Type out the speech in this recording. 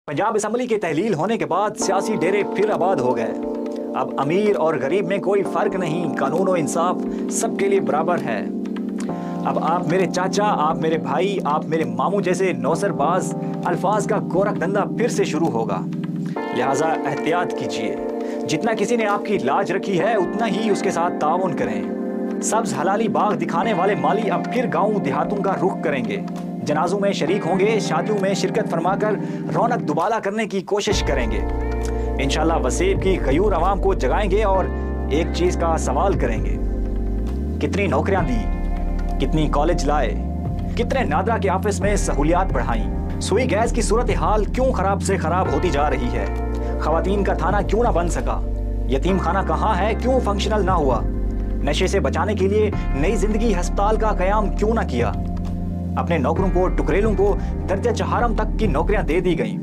Punjab assembly के तहलील होने के बाद सियासी डेरे फिर आबाद हो गए। अब अमीर और गरीब में कोई फर्क नहीं, कानून और इंसाफ सबके लिए बराबर है। अब आप मेरे चाचा, आप मेरे भाई, आप मेरे मामू जैसे नौसरबाज अल्फाज का गोरख धंधा फिर से शुरू होगा। लिहाजा एहतियात कीजिए। जितना किसी ने आपकी लाज रखी है उतना ही उसके साथ ताउन करें। सब्ज हलाली बाग दिखाने वाले माली अब फिर गाँव देहातों का रुख करेंगे। जनाजों में शरीक होंगे, शादियों में शिरकत फरमाकर रौनक दुबाला करने की कोशिश करेंगे। इंशाल्लाह वसीब की गयूर अवाम को जगाएंगे और एक चीज का सवाल करेंगे, कितनी नौकरियां दी, कितनी कॉलेज लाए, कितने नादरा के ऑफिस में सहूलियात बढ़ाई, सुई गैस की सूरत हाल क्यों खराब से खराब होती जा रही है, खवातीन का थाना क्यों ना बन सका, यतीम खाना कहाँ है क्यों फंक्शनल ना हुआ, नशे से बचाने के लिए नई जिंदगी अस्पताल का कयाम क्यों ना किया। अपने नौकरों को, टुकरेलों को दर्जा चहारम तक की नौकरियां दे दी गई।